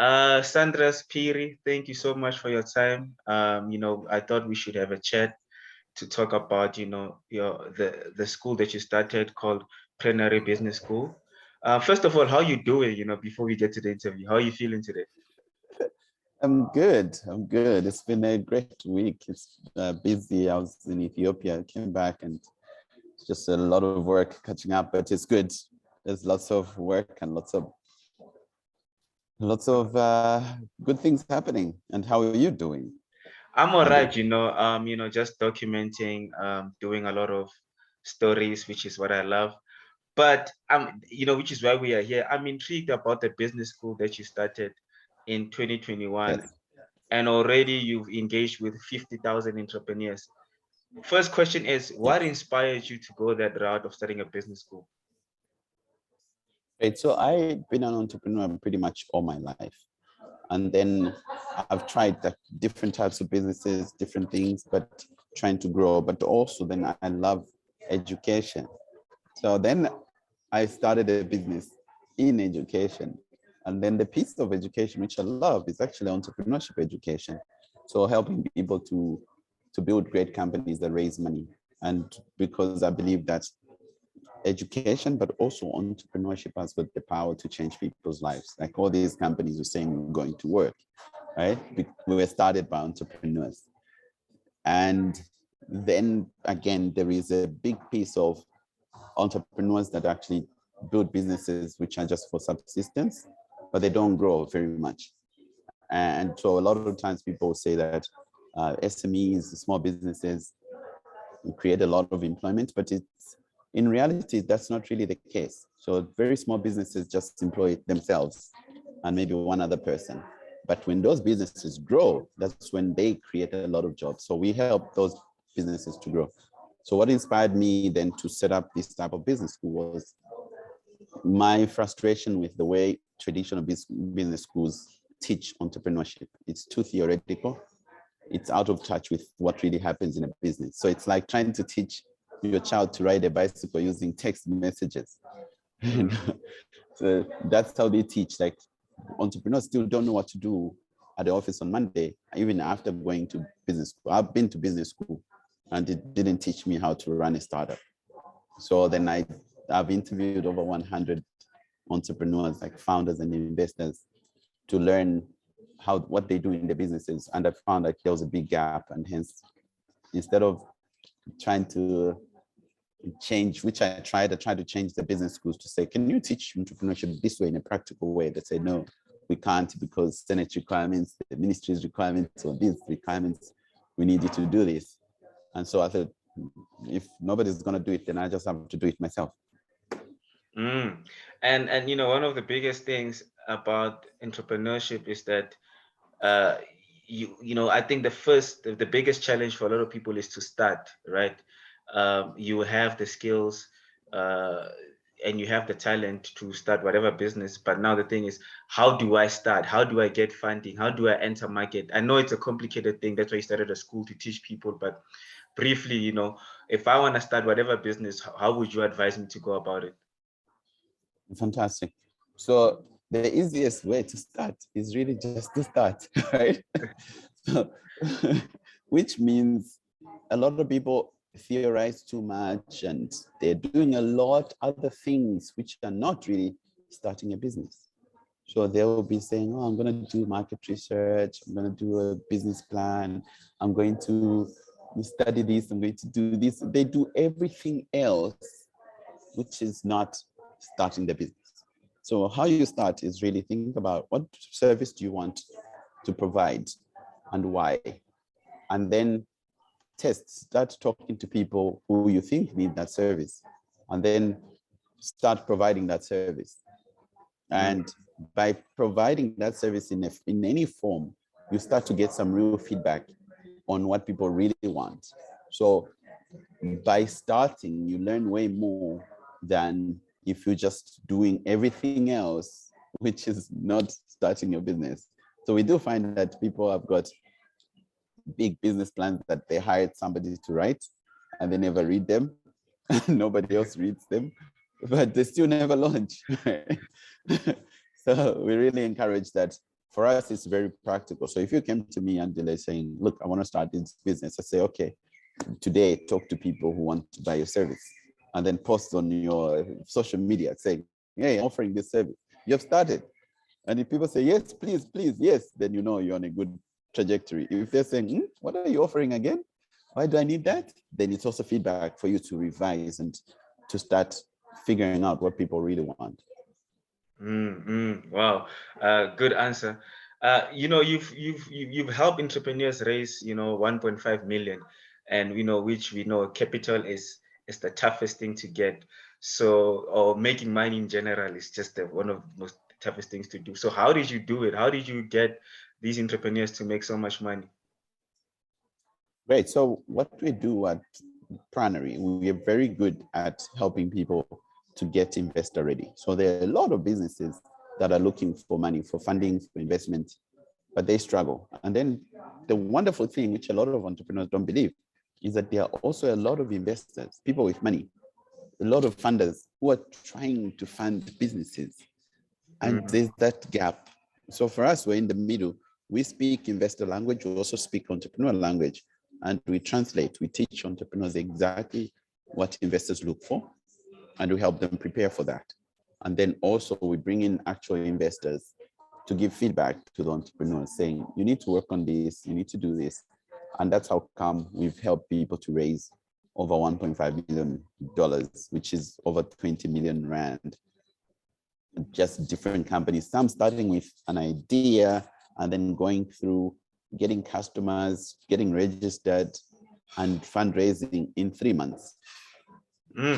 Sandras Phiri, thank you so much for your time. I thought we should have a chat to talk about, the school that you started called Pranary Business School. First of all, how you doing, before we get to the interview? How are you feeling today? I'm good. I'm good. It's been a great week. It's busy. I was in Ethiopia. I came back and it's just a lot of work catching up, but it's good. There's lots of work and lots of good things happening. And how are you doing, I'm all Andy? right, just documenting, doing a lot of stories, which is what I love. But which is why we are here. I'm intrigued about the business school that you started in 2021, Yes. and already you've engaged with 50,000 entrepreneurs. First question is, what Yes. inspired you to go that route of starting a business school? Right. So I've been an entrepreneur pretty much all my life. And then I've tried like different types of businesses, different things, but trying to grow. But also then I love education. So then I started a business in education. And then the piece of education which I love is actually entrepreneurship education. So helping people to build great companies that raise money. And because I believe that education, but also entrepreneurship has got the power to change people's lives. Like all these companies are saying we're going to work, right? We were started by entrepreneurs. And then again, there is a big piece of entrepreneurs that actually build businesses which are just for subsistence, but they don't grow very much. And so a lot of times people say that SMEs, small businesses, create a lot of employment, but it's in reality, that's not really the case. So very small businesses just employ themselves and maybe one other person. But when those businesses grow, that's when they create a lot of jobs. So we help those businesses to grow. So what inspired me then to set up this type of business school was my frustration with the way traditional business schools teach entrepreneurship. It's too theoretical. It's out of touch with what really happens in a business. So it's like trying to teach your child to ride a bicycle using text messages. Mm. So that's how they teach. Like entrepreneurs still don't know what to do at the office on Monday, even after going to business school. I've been to business school and it didn't teach me how to run a startup. So then I've interviewed over 100 entrepreneurs, like founders and investors, to learn what they do in the businesses. And I found that there was a big gap. And hence, instead of trying to change, which I tried to change the business schools to say, can you teach entrepreneurship this way in a practical way? They say, no, we can't because Senate requirements, the ministry's requirements, or these requirements, we need you to do this. And so I thought, if nobody's going to do it, then I just have to do it myself. Mm. And one of the biggest things about entrepreneurship is that uh I think the biggest challenge for a lot of people is to start, right? You have the skills, uh and you have the talent to start whatever business, but now the thing is, how do I start? How do I get funding? How do I enter market? I know it's a complicated thing, that's why you started a school to teach people, but briefly, if I want to start whatever business, how would you advise me to go about it? Fantastic. So the easiest way to start is really just to start, right? So, which means a lot of people theorize too much and they're doing a lot other things which are not really starting a business. So they will be saying, oh, I'm going to do market research, I'm going to do a business plan, I'm going to study this, I'm going to do this. They do everything else which is not starting the business. So how you start is really think about what service do you want to provide and why, and then start talking to people who you think need that service, and then start providing that service. Mm. And by providing that service in any form, you start to get some real feedback on what people really want. So by starting, you learn way more than if you're just doing everything else, which is not starting your business. So we do find that people have got big business plans that they hired somebody to write and they never read them. Nobody else reads them, but they still never launch. So we really encourage that for us, it's very practical. So if you came to me and they're saying, look, I want to start this business, I say, okay, today talk to people who want to buy your service, and then post on your social media saying, hey, I'm offering this service. You have started. And if people say, yes, please, please, yes, then you know you're on a good trajectory. If they're saying, what are you offering again? Why do I need that? Then it's also feedback for you to revise and to start figuring out what people really want. Wow, good answer. You've helped entrepreneurs raise 1.5 million, and which we know capital is the toughest thing to get. So, or making money in general is just one of the most toughest things to do. So, how did you do it? How did you get these entrepreneurs to make so much money? Great. So what we do at Pranary, we are very good at helping people to get investor ready. So there are a lot of businesses that are looking for money, for funding, for investment, but they struggle. And then the wonderful thing, which a lot of entrepreneurs don't believe, is that there are also a lot of investors, people with money, a lot of funders who are trying to fund businesses. And there's that gap. So for us, we're in the middle. We speak investor language, we also speak entrepreneur language, and we translate. We teach entrepreneurs exactly what investors look for, and we help them prepare for that. And then also we bring in actual investors to give feedback to the entrepreneurs saying, you need to work on this, you need to do this. And that's how come we've helped people to raise over $1.5 million, which is over 20 million Rand. Just different companies, some starting with an idea and then going through getting customers, getting registered, and fundraising in 3 months.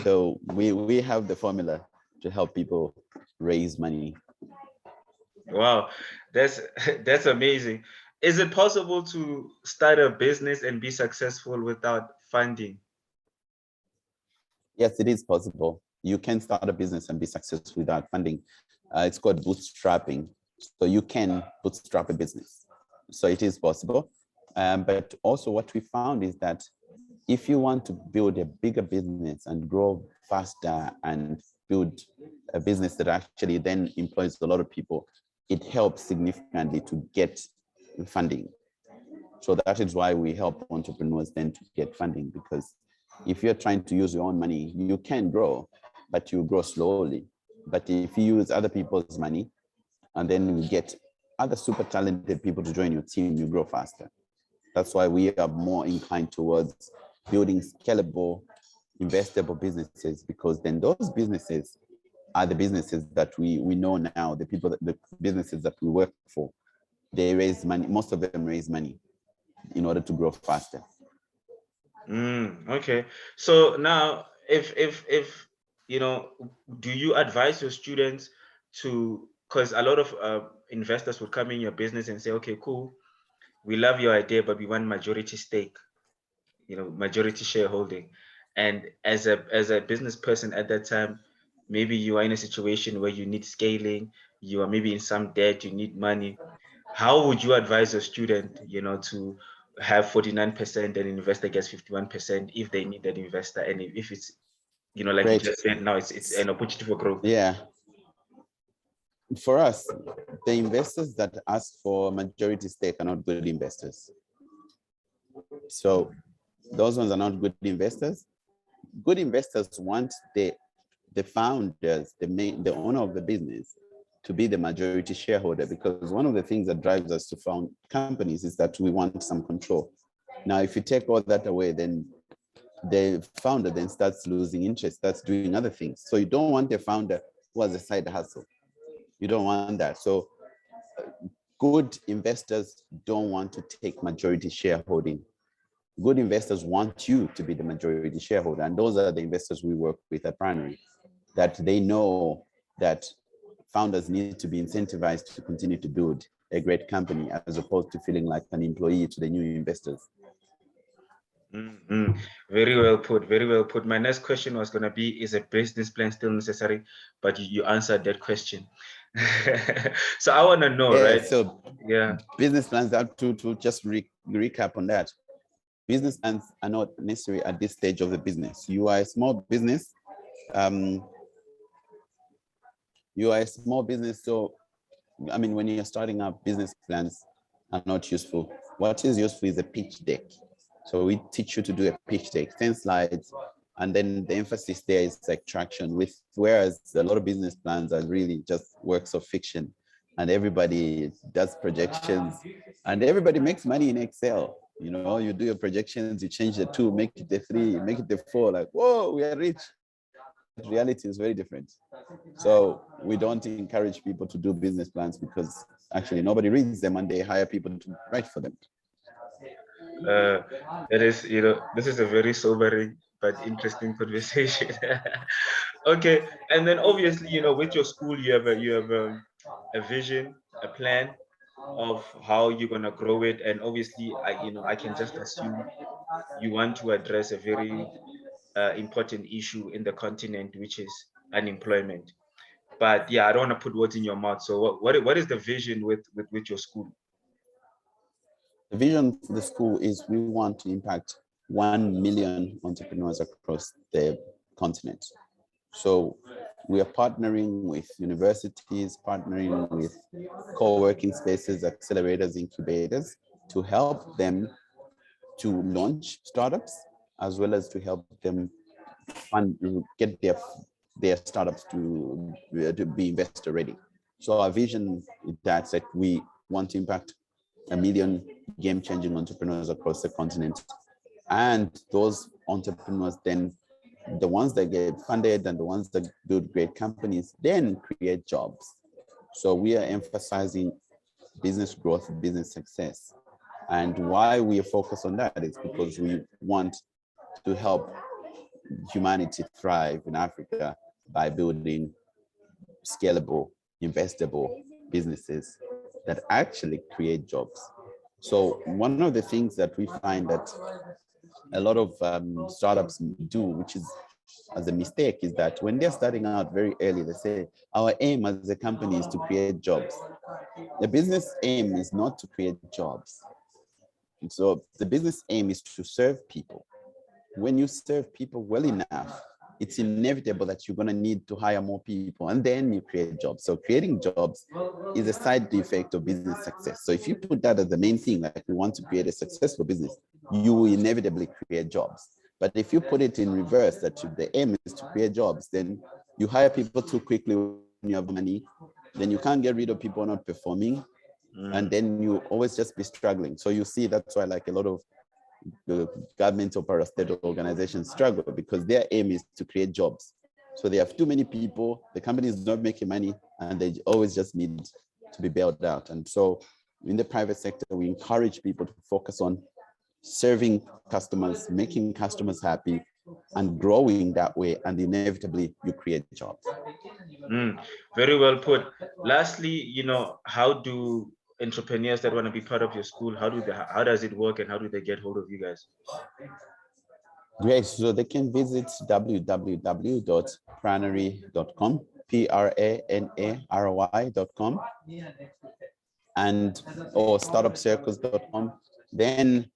So we have the formula to help people raise money. Wow, that's amazing. Is it possible to start a business and be successful without funding? Yes, it is possible. You can start a business and be successful without funding. It's called bootstrapping. So you can bootstrap a business. So it is possible. But also what we found is that if you want to build a bigger business and grow faster and build a business that actually then employs a lot of people, it helps significantly to get funding. So that is why we help entrepreneurs then to get funding, because if you're trying to use your own money, you can grow, but you grow slowly. But if you use other people's money and then you get other super talented people to join your team, you grow faster. That's why we are more inclined towards building scalable, investable businesses, because then those businesses are the businesses that we know now, the businesses that we work for, they raise money, most of them raise money in order to grow faster. Okay. So now, if do you advise your students to, because a lot of investors would come in your business and say, okay, cool, we love your idea, but we want majority stake, majority shareholding. And as a business person at that time, maybe you are in a situation where you need scaling, you are maybe in some debt, you need money. How would you advise a student, to have 49% and investor gets 51% if they need that investor, and if it's, like you Great. just said, now it's an opportunity for growth? Yeah. For us, the investors that ask for majority stake are not good investors. So those ones are not good investors. Good investors want the founders, the owner of the business, to be the majority shareholder, because one of the things that drives us to found companies is that we want some control. Now, if you take all that away, then the founder then starts losing interest, starts doing other things. So you don't want a founder who has a side hustle. You don't want that. So good investors don't want to take majority shareholding. Good investors want you to be the majority shareholder. And those are the investors we work with at Pranary, that they know that founders need to be incentivized to continue to build a great company, as opposed to feeling like an employee to the new investors. Very well put. Very well put. My next question was going to be, is a business plan still necessary? But you answered that question. So I want to know, Yeah, right? so Yeah. business plans, to just recap on that. Business plans are not necessary at this stage of the business. You are a small business. So I mean, when you're starting up, business plans are not useful. What is useful is a pitch deck. So we teach you to do a pitch deck, 10 slides, and then the emphasis there is like traction, with whereas a lot of business plans are really just works of fiction, and everybody does projections and everybody makes money in Excel. You know, you do your projections, you change the 2, make it the 3, make it the 4, like, whoa, we are rich. But reality is very different. So we don't encourage people to do business plans because actually nobody reads them and they hire people to write for them. Uh, it is, this is a very sobering but interesting conversation. Okay, and then obviously, with your school, you have a vision, a plan of how you're gonna grow it, and obviously, I can just assume you want to address a very important issue in the continent, which is unemployment. But yeah, I don't want to put words in your mouth. So what is the vision with your school? The vision for the school is we want to impact 1 million entrepreneurs across the continent. So we are partnering with universities, partnering with co-working spaces, accelerators, incubators to help them to launch startups, as well as to help them fund, get their startups to be investor ready. So our vision is that we want to impact 1 million game-changing entrepreneurs across the continent. And those entrepreneurs then, the ones that get funded and the ones that build great companies, then create jobs. So we are emphasizing business growth, business success. And why we focus on that is because we want to help humanity thrive in Africa by building scalable, investable businesses that actually create jobs. So one of the things that we find that a lot of startups do, which is as a mistake, is that when they're starting out very early, they say, our aim as a company is to create jobs. The business aim is not to create jobs. So the business aim is to serve people. When you serve people well enough, it's inevitable that you're going to need to hire more people, and then you create jobs. So creating jobs is a side effect of business success. So if you put that as the main thing, like we want to create a successful business, you will inevitably create jobs. But if you put it in reverse, that the aim is to create jobs, then you hire people too quickly when you have money, then you can't get rid of people not performing, and then you always just be struggling. So you see, that's why like a lot of the government or parastatal organizations struggle, because their aim is to create jobs. So they have too many people, the company is not making money, and they always just need to be bailed out. And so in the private sector, we encourage people to focus on serving customers, making customers happy, and growing that way, and inevitably you create jobs. Very well put. Lastly, how do entrepreneurs that want to be part of your school, how does it work, and how do they get hold of you guys? Great. So they can visit www.pranary.com, Pranary.com, and or startupcircles.com. Then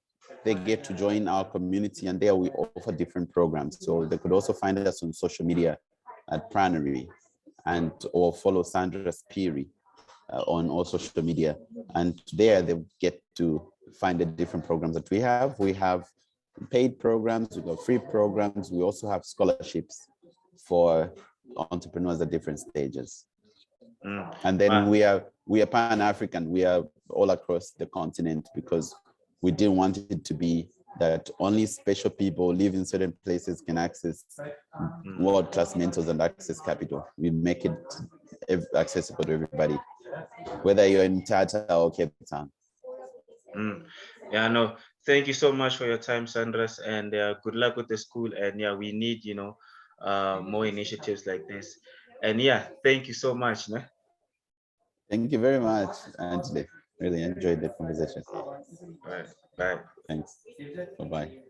they get to join our community, and there we offer different programs. So they could also find us on social media at Pranary, and or follow Sandras Phiri on all social media. And there they get to find the different programs that we have. We have paid programs, we got free programs. We also have scholarships for entrepreneurs at different stages. And then we are Pan-African. We are all across the continent, because we didn't want it to be that only special people live in certain places can access world-class mentors and access capital. We make it accessible to everybody, whether you're in Tata or Cape Town. Yeah, no, thank you so much for your time, Sandras, and good luck with the school. And yeah, we need, more initiatives like this. And yeah, thank you so much. Ne? Thank you very much, Angela. Really enjoyed the conversation. All right, bye. Thanks. Bye-bye.